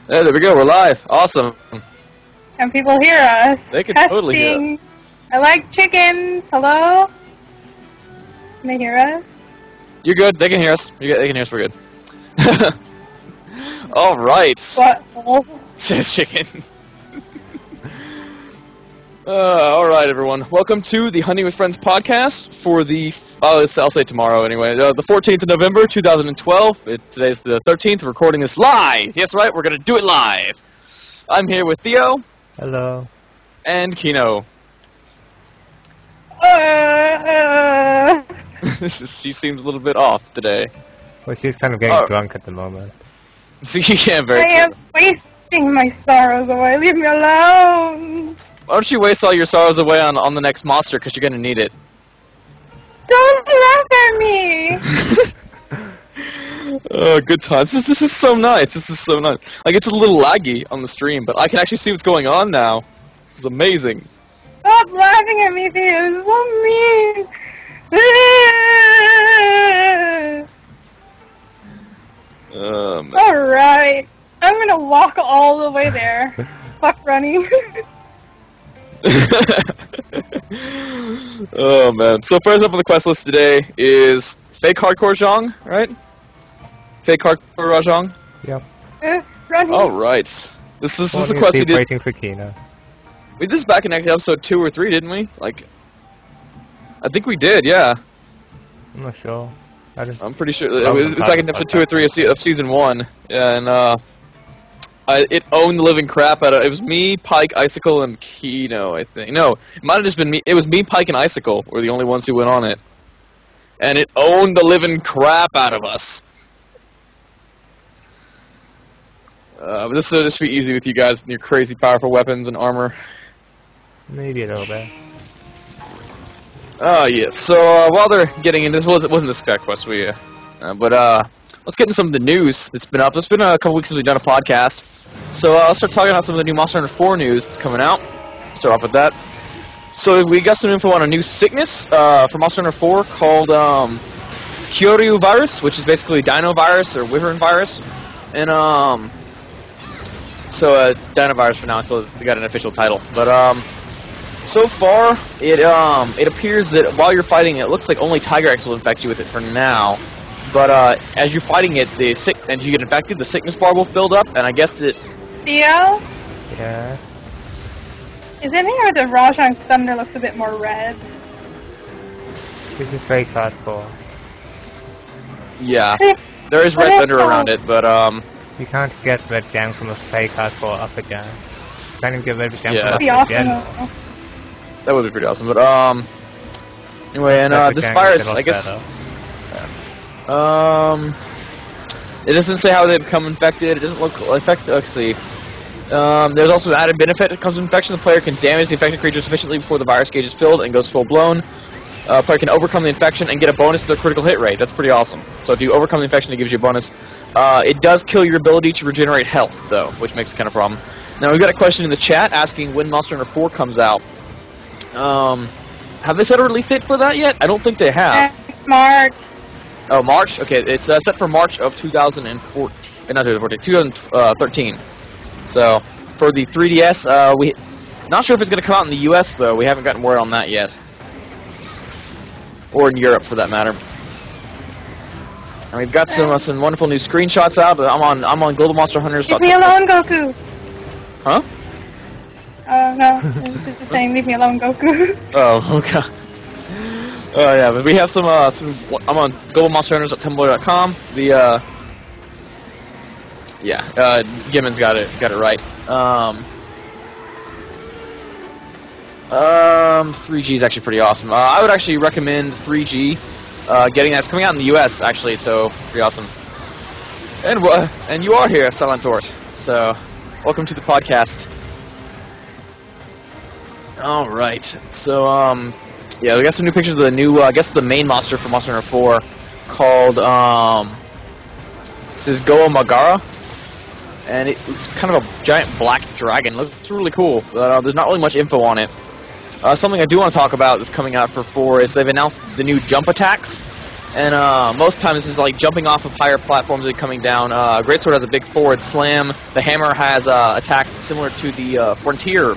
Hey, there we go. We're live. Awesome. Can people hear us? They can Testing. totally hear us. I like chickens. Hello? Can they hear us? You're good. They can hear us. They can hear us. We're good. All right. What? Says chicken. All right, everyone. Welcome to the Hunting with Friends podcast for the. I'll say tomorrow anyway. The 14th of November, 2012. Today's the 13th. We're recording this live. Yes, right. We're gonna do it live. I'm here with Theo. Hello. And Kino. She seems a little bit off today. Well, she's kind of getting drunk at the moment. So you can't very. I am wasting my sorrows away. Leave me alone. Why don't you waste all your sorrows away on the next monster? Because you're gonna need it. Don't laugh at me. Oh, good times. This is so nice. This is so nice. Like, it's a little laggy on the stream, but I can actually see what's going on now. This is amazing. Stop laughing at me, Theo. It's so mean. Alright. I'm gonna walk all the way there. Fuck running. Oh, man. So, first up on the quest list today is Fake Hardcore Zhong, right? Fake Hardcore Rajong? Yep. Running. Alright. This is a Well, quest we did. waiting for Kina. We did this back in episode 2 or 3, didn't we? Like, I think we did, yeah. I'm not sure. I'm pretty sure it was back in episode 2 or 3 of season 1. Yeah, and it owned the living crap out of it. Was me, Pike, Icicle, and Kino, I think. No, it might have just been me. It was me, Pike, and Icicle were the only ones who went on it. And it owned the living crap out of us. But this will just be easy with you guys and your crazy powerful weapons and armor. Maybe a little bit. Oh, yeah. So, while they're getting in, this wasn't this exact quest, but let's get into some of the news that's been up. It's been a couple weeks since we've done a podcast. So, I'll start talking about some of the new Monster Hunter 4 news that's coming out. Start off with that. So, we got some info on a new sickness for Monster Hunter 4 called Kyoryu virus, which is basically Dino virus or Wyvern virus. And, so it's Dino virus for now, so it's got an official title. But, so far, it appears that while you're fighting it, it looks like only Tiger X will infect you with it for now. But as you're fighting it, and you get infected, the sickness bar will fill up, and I guess it. Theo? Yeah. Is it here the Rajang Thunder looks a bit more red? This is very hardcore. Yeah, there is red thunder around it, but You can't get red jam from a fake hardcore up again. You can't even get red jam Yeah. from That'd up be again. awesome. that would be pretty awesome. But anyway, and this virus, I guess. It doesn't say how they become infected. It doesn't look infected. Let's see. There's also an added benefit that comes with infection. The player can damage the infected creature sufficiently before the virus gauge is filled and goes full blown. Player can overcome the infection and get a bonus to their critical hit rate. That's pretty awesome. So if you overcome the infection, it gives you a bonus. It does kill your ability to regenerate health, though, which makes it kind of a problem. Now, we've got a question in the chat asking when Monster Hunter 4 comes out. Have they set a release date for that yet? I don't think they have. March. Oh, March? Okay, it's set for March of 2014. Not 2014, 2013. So, for the 3DS, not sure if it's going to come out in the US, though. We haven't gotten word on that yet. Or in Europe, for that matter. And we've got some wonderful new screenshots out. But I'm on globalmonsterhunters.com. Leave me alone, Goku. Huh? No. It's just saying, leave me alone, Goku. Oh, okay. Oh yeah, but we have some. I'm on globalmonsterhunters.tumblr.com. Gimmon's got it right. 3G is actually pretty awesome. I would actually recommend 3G. Getting that. It's coming out in the US actually, so pretty awesome. And you are here, Silent Tort. So, welcome to the podcast. All right. So, yeah, we got some new pictures of the new, I guess the main monster for Monster Hunter 4 called, this is Goa Magara. And it's kind of a giant black dragon. Looks really cool. There's not really much info on it. Something I do want to talk about that's coming out for 4 is they've announced the new jump attacks. And most times this is like jumping off of higher platforms and coming down. Greatsword has a big forward slam. The hammer has attack similar to the Frontier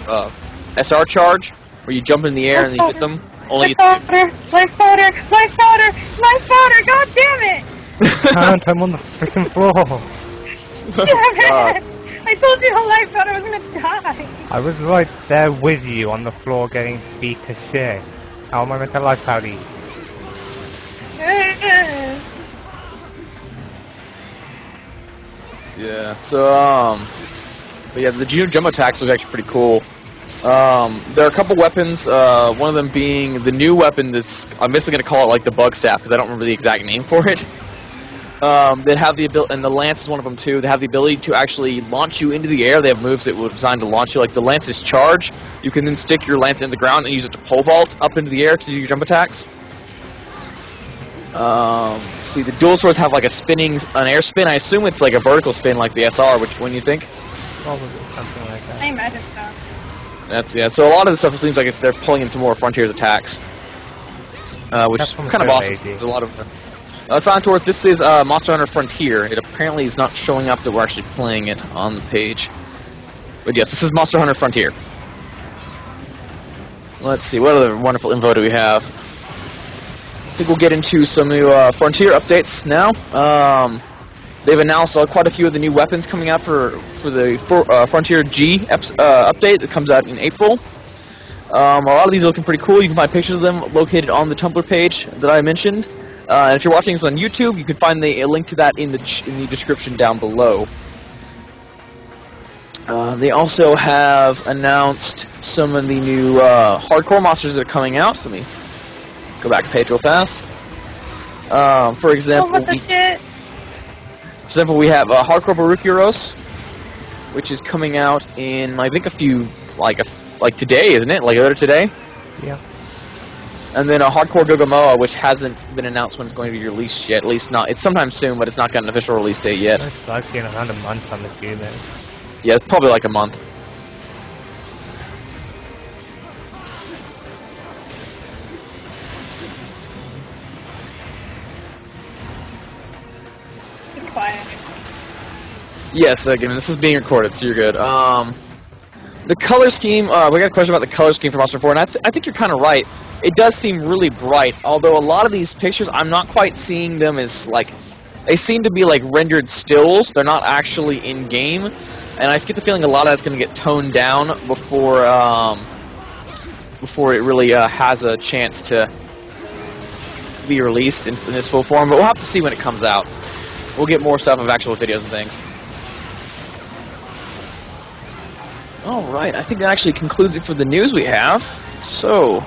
SR charge, where you jump in the air and you hit them. Only life powder, god damn it! Can't, I'm on the freaking floor. Damn it! I told you how life powder was gonna die! I was right there with you on the floor getting beat to shit. How am I meant to life powder you? Yeah, so, but yeah, the jump attacks was actually pretty cool. There are a couple weapons, one of them being the new weapon that's, I'm basically going to call it like the bug staff, because I don't remember the exact name for it. They have the ability, and the lance is one of them too, they have the ability to actually launch you into the air. They have moves that were designed to launch you, like the lance's charge. You can then stick your lance in the ground and use it to pole vault up into the air to do your jump attacks. See, the dual swords have like an air spin. I assume it's like a vertical spin like the SR, which when you think? Probably something like that. I imagine so. Yeah, so a lot of the stuff seems like they're pulling into more Frontier's attacks. Which is kind of awesome. There's a lot of... Sontor, this is Monster Hunter Frontier. It apparently is not showing up that we're actually playing it on the page. But yes, this is Monster Hunter Frontier. Let's see, what other wonderful info do we have? I think we'll get into some new Frontier updates now. They've announced quite a few of the new weapons coming out for the Frontier G update that comes out in April. A lot of these are looking pretty cool. You can find pictures of them located on the Tumblr page that I mentioned. And if you're watching this on YouTube, you can find a link to that in the description down below. They also have announced some of the new hardcore monsters that are coming out. So let me go back to page real fast. For example, we have Hardcore Baruchiros, which is coming out in I think a few like today, isn't it? Like later today. Yeah. And then a Hardcore Gogomoa, which hasn't been announced when it's going to be released yet. At least not. It's sometime soon, but it's not got an official release date yet. It's likely in around a month, I'm assuming. Yeah, it's probably like a month. It's quiet. Yes, again, this is being recorded, so you're good. The color scheme, we got a question about the color scheme for Monster 4, and I think you're kind of right. It does seem really bright, although a lot of these pictures, I'm not quite seeing them as, like, they seem to be, like, rendered stills. They're not actually in-game, and I get the feeling a lot of that's going to get toned down before it really has a chance to be released in its full form, but we'll have to see when it comes out. We'll get more stuff of actual videos and things. Alright, I think that actually concludes it for the news we have. So,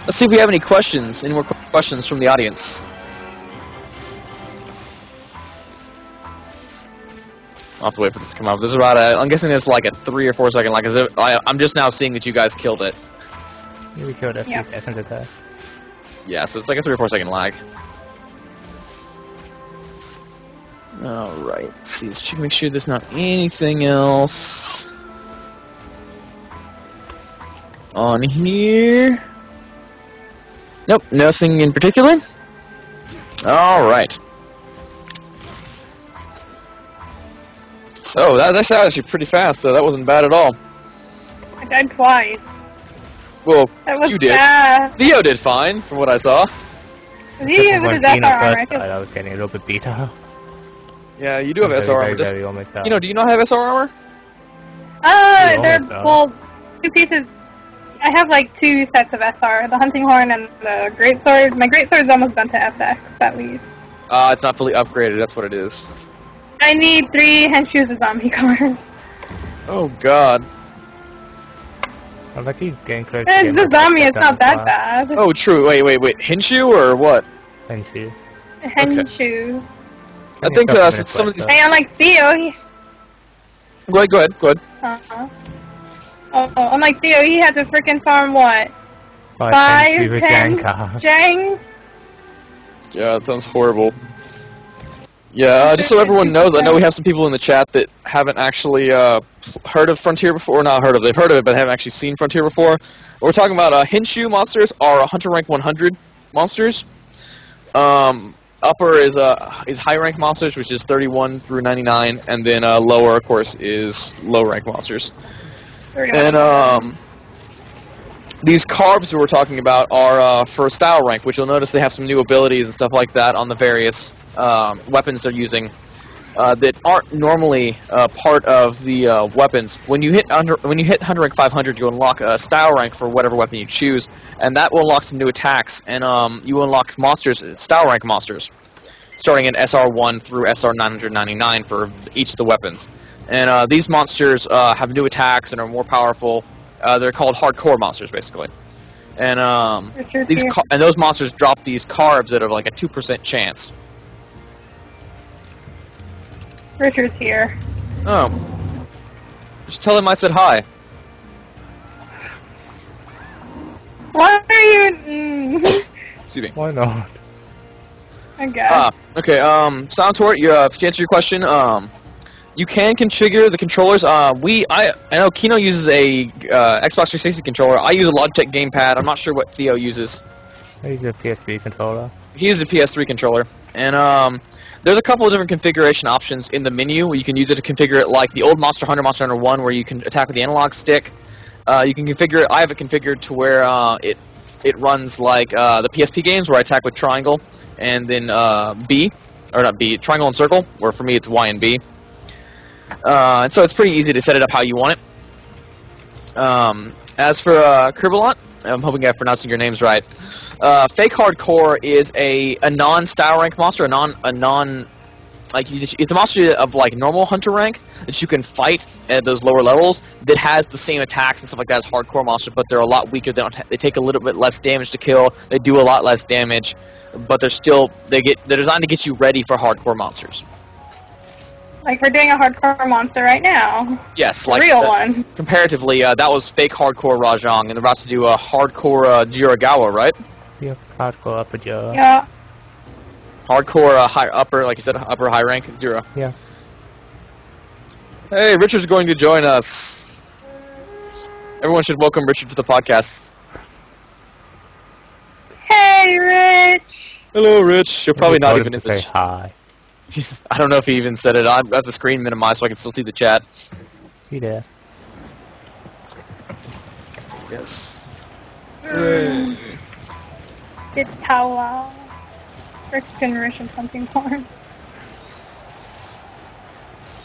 let's see if we have any questions, any more questions from the audience. I'll have to wait for this to come up. This is about I'm guessing there's like a 3 or 4 second lag. I'm just now seeing that you guys killed it. Yeah, we killed it a few seconds ago. Yeah, so it's like a 3 or 4 second lag. Alright, let's see. Let's check, make sure there's not anything else on here. Nope, nothing in particular. Alright. So, that's actually pretty fast, so that wasn't bad at all. I died twice. Well, That was you did. fast. Theo did fine, from what I saw. He was When that Dina far first armor. died, I was getting a little bit beat up. Yeah, you do have SR armor. Just, almost you know, do you not have SR armor? They're, well, 2 pieces. I have like 2 sets of SR, the hunting horn and the greatsword. My greatsword's almost done to FX, at least. It's not fully upgraded, that's what it is. I need 3 henshoes of zombie cards. Oh god. I'm actually getting close to It's getting the my zombie, stuff it's done not as that well. bad. Oh, true. Wait. Hinshu or what? Thank you. Henshoes. I think since some of these... Hey, unlike Theo, he... Go ahead. Unlike Theo, he had to freaking farm what? 5, 10 Jangs? Yeah, that sounds horrible. Yeah, just so everyone knows, I know we have some people in the chat that haven't actually heard of Frontier before, or not heard of, they've heard of it, but haven't actually seen Frontier before. We're talking about Hinshu monsters are Hunter rank 100 monsters. Upper is high rank monsters, which is 31 through 99, and then lower, of course, is low rank monsters. And these carbs that we're talking about are for style rank, which you'll notice they have some new abilities and stuff like that on the various weapons they're using that aren't normally part of the weapons. When you hit Hunter rank 500, you unlock a style rank for whatever weapon you choose, and that will unlock some new attacks. And you unlock monsters, style rank monsters, starting in SR1 through SR 999 for each of the weapons. And these monsters have new attacks and are more powerful. They're called hardcore monsters, basically. And and those monsters drop these carbs that are like a 2% chance. Richard's here. Oh. Just tell him I said hi. Why are you... Excuse me. Why not? I guess. Okay, Soundtor, to answer your question, you can configure the controllers. I know Kino uses a Xbox 360 controller. I use a Logitech gamepad. I'm not sure what Theo uses. I use a PS3 controller. He uses a PS3 controller. And, there's a couple of different configuration options in the menu where you can use it to configure it like the old Monster Hunter 1, where you can attack with the analog stick. You can configure it. I have it configured to where it runs like the PSP games, where I attack with triangle and then triangle and circle, where for me it's Y and B. And so it's pretty easy to set it up how you want it. As for Kerbalot, I'm hoping I'm pronouncing your names right. Fake Hardcore is a non-style rank monster, it's a monster of like normal hunter rank that you can fight at those lower levels that has the same attacks and stuff like that as hardcore monsters, but they're a lot weaker. They take a little bit less damage to kill. They do a lot less damage, but they're designed to get you ready for hardcore monsters. Like we're doing a hardcore monster right now. Yes, like real one. Comparatively, that was fake hardcore Rajang, and they're about to do a hardcore Jiragawa, right? Yeah, hardcore upper Jira. Yeah. Hardcore upper, like you said, upper high rank Jira. Yeah. Hey, Richard's going to join us. Everyone should welcome Richard to the podcast. Hey, Rich. Hello, Rich. You're probably not even in the chat. Hi. I don't know if he even said it. I've got the screen minimized so I can still see the chat. You there? Yes. It's Tower. First generation hunting horn.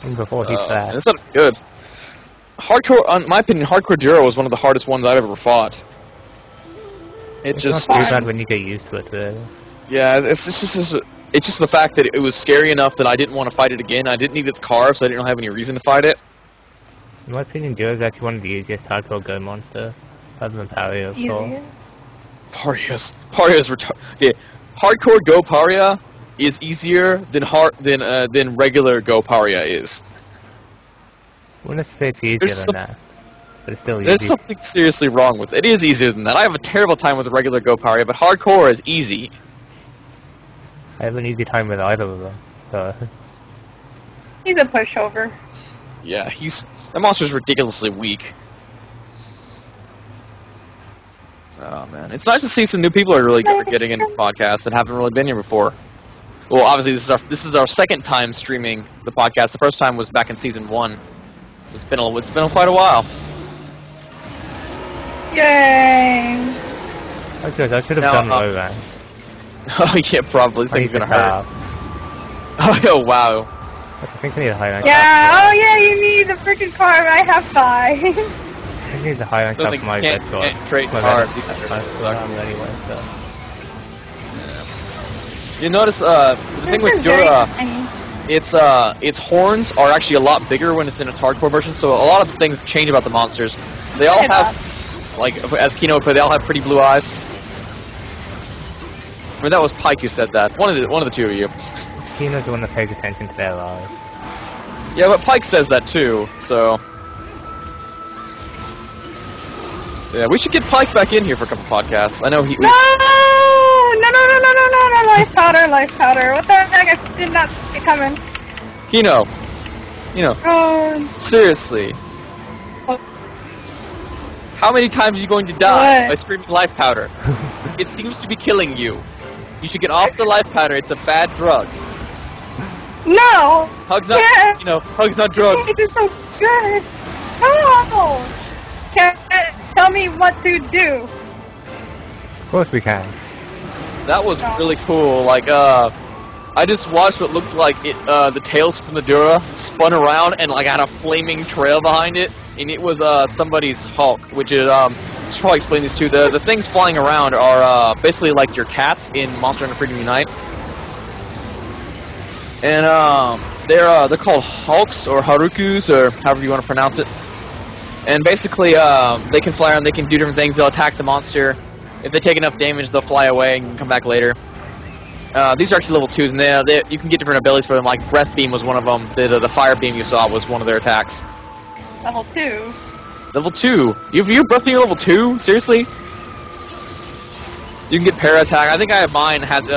And before he flashed. That's not good. Hardcore, in my opinion, Hardcore Jiro was one of the hardest ones I've ever fought. It's not too bad when you get used to it, though. Yeah, it's just the fact that it was scary enough that I didn't want to fight it again. I didn't need its carve, so I didn't have any reason to fight it. In my opinion, Jiro is actually one of the easiest hardcore go monsters, other than Paria, of course. Paria's okay. Hardcore Go Paria is easier than regular Go Paria is. I wouldn't say it's easier than that, but it's still easy. There's something seriously wrong with it. It is easier than that. I have a terrible time with the regular Go Paria, but Hardcore is easy. I have an easy time with either of them, so... He's a pushover. Yeah, that monster's ridiculously weak. Oh man, it's nice to see some new people are really getting into the podcast that haven't really been here before. Well, obviously this is our second time streaming the podcast. The first time was back in season 1, so it's been quite a while. Yay! I should have done low rank. Oh yeah, probably. This thing's gonna hurt. Oh wow. I think I need a high rank. Yeah. Oh yeah, you need the freaking carve. I have 5. I need the high rank up for my bed sword. Can't trade cards Anyway, so. Yeah. You notice the thing with Jura, its horns are actually a lot bigger when it's in its hardcore version. So a lot of things change about the monsters. They all have, like as Kino put, they all have pretty blue eyes. I mean, that was Pike who said that. One of the two of you. Kino's the one that pays attention to their eyes. Yeah, but Pike says that too. So. Yeah, we should get Pike back in here for a couple podcasts. I know he... No, life powder. What the heck? I did not see it coming. Kino. Seriously. What? How many times are you going to die What? by screaming life powder? It seems to be killing you. You should get off the life powder. It's a bad drug. No! Hugs not, Yes. hugs not drugs. It is so good! No! Tell me what to do. Of course we can. That was really cool. Like, I just watched what looked like the tails from the Dura spun around and like had a flaming trail behind it, and it was somebody's Hulk, which is should probably explain these two. The things flying around are basically like your cats in Monster Hunter Freedom Unite, and they're called Hulks or Harukus or however you want to pronounce it. And basically, they can fly around. They can do different things. They'll attack the monster. If they take enough damage, they'll fly away and come back later. These are actually level 2s, and you can get different abilities for them. Like Breath Beam was one of them. The Fire Beam you saw was one of their attacks. Level 2? Level 2? You Breath Beam level 2? Seriously? You can get Para Attack. I think mine has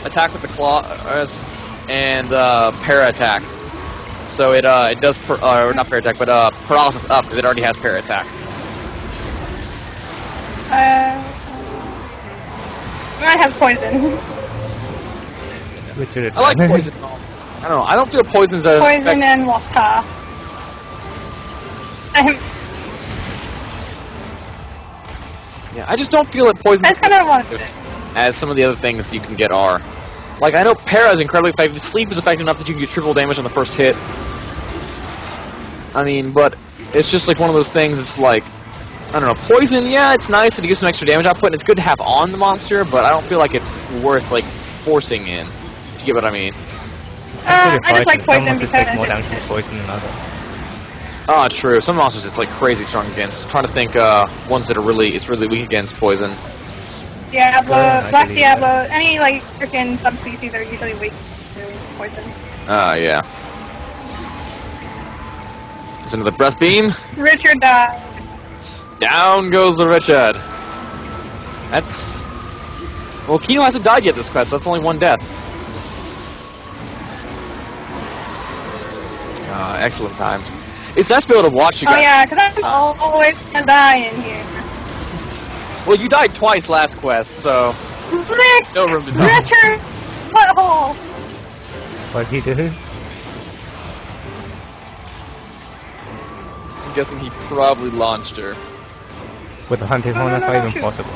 Attack with the Claws and Para Attack. So it does, or not Para Attack, but Paralysis up, because it already has Para Attack. I have poison. Richard, I like poison. I don't know. I don't feel poison's a poison and water. Yeah, I just don't feel that poison That's what I wanted. as some of the other things you can get are. Like, I know Para is incredibly effective. Sleep is effective enough that you can get triple damage on the first hit. I mean, but it's just like one of those things. It's like, I don't know. Poison, yeah, it's nice that it gives some extra damage output, and it's good to have on the monster, but I don't feel like it's worth like forcing in. If you get what I mean? I just like poison because take more damage from poison than others. Oh, true. Some monsters it's like crazy strong against. I'm trying to think ones that are really weak against poison. Diablo, Black Diablo, any like freaking subspecies are usually weak to poison. Yeah. There's another Breath Beam. Richard died. Down goes the Richard. That's... Well, Kino hasn't died yet this quest, so that's only one death. Excellent times. It's nice to be able to watch you guys. Oh yeah, because I'm always gonna die in here. Well, you died twice last quest, so... No room to die. Richard! Butthole! What'd he do? I'm guessing he probably launched her. With the hunting horn, that's not even possible.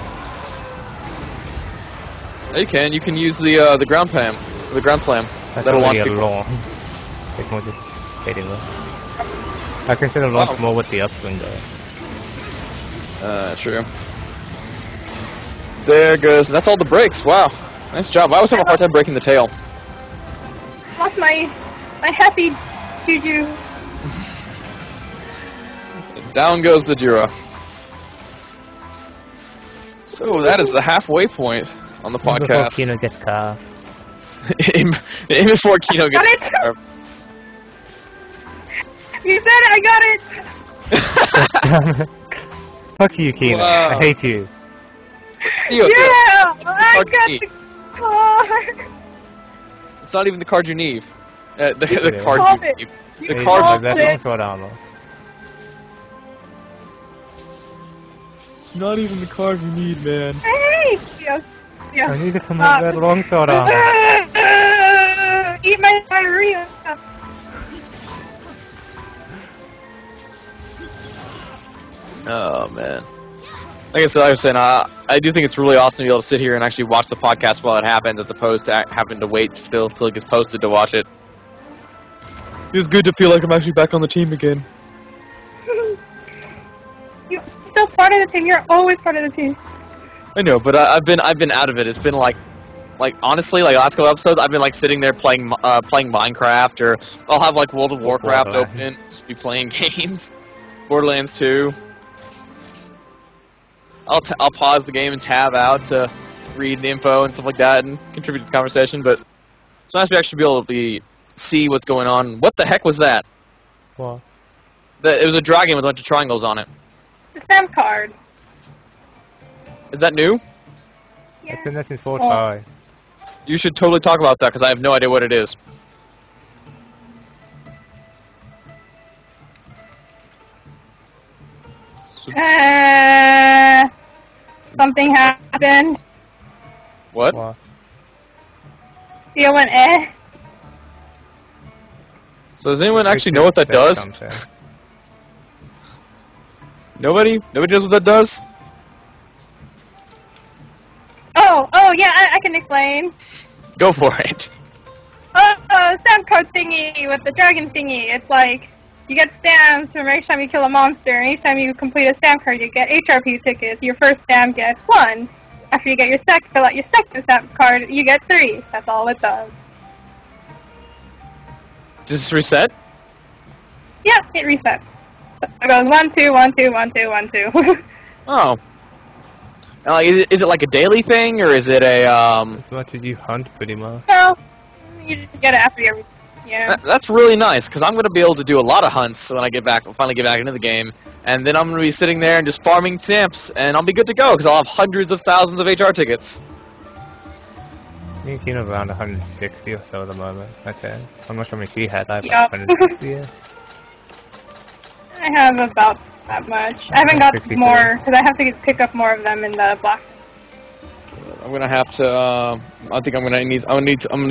You can use the ground pam, the ground slam. That's That'll launch already a people. launch. It's more just fading low. I consider launch more with the upswing though. True. There goes. That's all the brakes. Wow. Nice job. I always have a hard time breaking the tail. Lost my happy juju. Down goes the Jura. So that is the halfway point on the Before podcast. Kino gets carved. Aim before Kino gets carved. You said it, I got it! Fuck you, Kino. Wow. I hate you. Yeah! I got the card! It's not even the card you need. The Yeah. card Called you it. need. You The Hey, card like called that it. longsword armor. It's not even the card you need, man. Hey! Yeah. I need to come up with that longsword armor. Eat my diarrhea! Oh man. Like I said, I do think it's really awesome to be able to sit here and actually watch the podcast while it happens, as opposed to having to wait till it gets posted to watch it. It's good to feel like I'm actually back on the team again. You're still part of the team. You're always part of the team. I know, but I've been out of it. It's been like honestly, like last couple episodes, I've been like sitting there playing Minecraft, or I'll have like World of Warcraft open, just be playing games. Borderlands 2. I'll pause the game and tab out to read the info and stuff like that and contribute to the conversation, but it's nice to actually be able to see what's going on. What the heck was that? What? It was a dragon with a bunch of triangles on it. The stamp card. Is that new? Yeah. It's been there since 4.5. You should totally talk about that, because I have no idea what it is. Something happened. What? What? You went eh? So does anyone actually know what that does? Nobody? Nobody knows what that does? Oh, yeah, I can explain. Go for it. Stamp card thingy with the dragon thingy. It's like, you get stamps from each time you kill a monster, and each time you complete a stamp card, you get HRP tickets. Your first stamp gets 1. After you get your fill out your second stamp card, you get 3. That's all it does. Does this reset? Yeah, it resets. So it goes 1, 2, 1, 2, 1, 2, 1, 2. Oh. Is it like a daily thing, or is it a, As much as you hunt, pretty much. No, you just get it after every... Yeah. That's really nice, because I'm going to be able to do a lot of hunts when I finally get back into the game, and then I'm going to be sitting there and just farming stamps, and I'll be good to go, because I'll have hundreds of thousands of HR tickets. I think around 160 or so at the moment. Okay. I'm not sure how many she had. I have Yep. 160, yeah. I have about that much. I haven't got more, because I have to pick up more of them in the block. I'm gonna have to. I think I'm gonna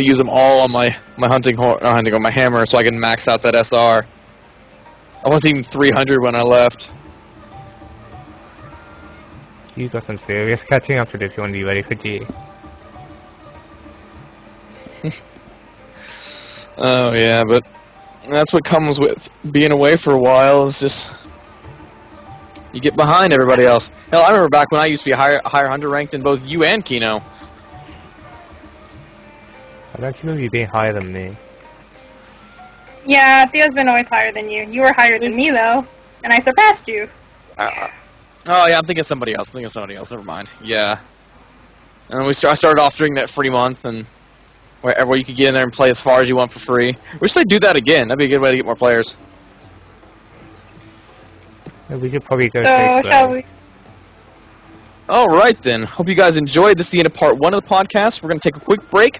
use them all on my on my hammer, so I can max out that SR. I wasn't even 300 when I left. You got some serious catching up to do if you want to be ready for G. Oh yeah, but that's what comes with being away for a while. Is just you get behind everybody else. Hell, I remember back when I used to be a higher hunter rank than both you and Kino. I don't remember you being higher than me. Yeah, Theo's been always higher than you. You were higher than me, though, and I surpassed you. Oh yeah, I'm thinking of somebody else. Never mind. Yeah. And I started off during that free month, and where you could get in there and play as far as you want for free. Wish they'd do that again. That'd be a good way to get more players. Yeah, we could probably go So, shall we? Alright then. Hope you guys enjoyed. This is the end of part 1 of the podcast. We're going to take a quick break,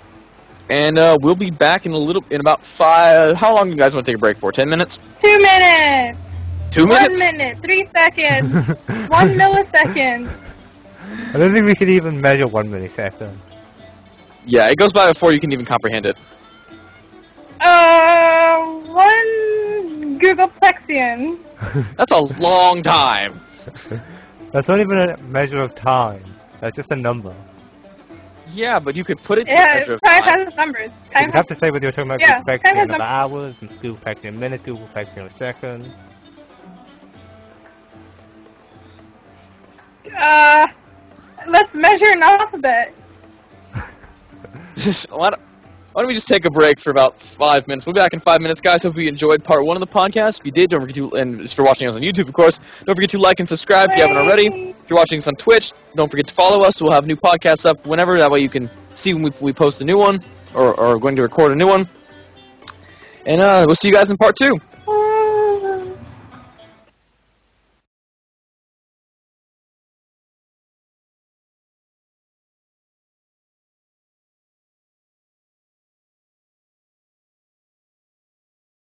and we'll be back in about 5... How long do you guys want to take a break for? 10 minutes? 2 minutes! 2 minutes? 1 minute, 3 seconds, 1 millisecond. I don't think we could even measure 1 millisecond. Yeah, it goes by before you can even comprehend it. 1 Googleplexion. That's a long time. That's not even a measure of time. That's just a number. Yeah, but you could put it to a Yeah, measure of time time. has numbers. You'd have to say whether you're talking about Yeah, Googleplexion of hours, and Googleplexion in minutes, Googleplexion of seconds. Let's measure an alphabet. Why don't we just take a break for about 5 minutes? We'll be back in 5 minutes, guys. Hope you enjoyed part 1 of the podcast. If you did, don't forget to, and if you're watching us on YouTube, of course, don't forget to like and subscribe if you haven't already. If you're watching us on Twitch, don't forget to follow us. We'll have new podcasts up whenever. That way you can see when we post a new one, or going to record a new one. And we'll see you guys in part 2.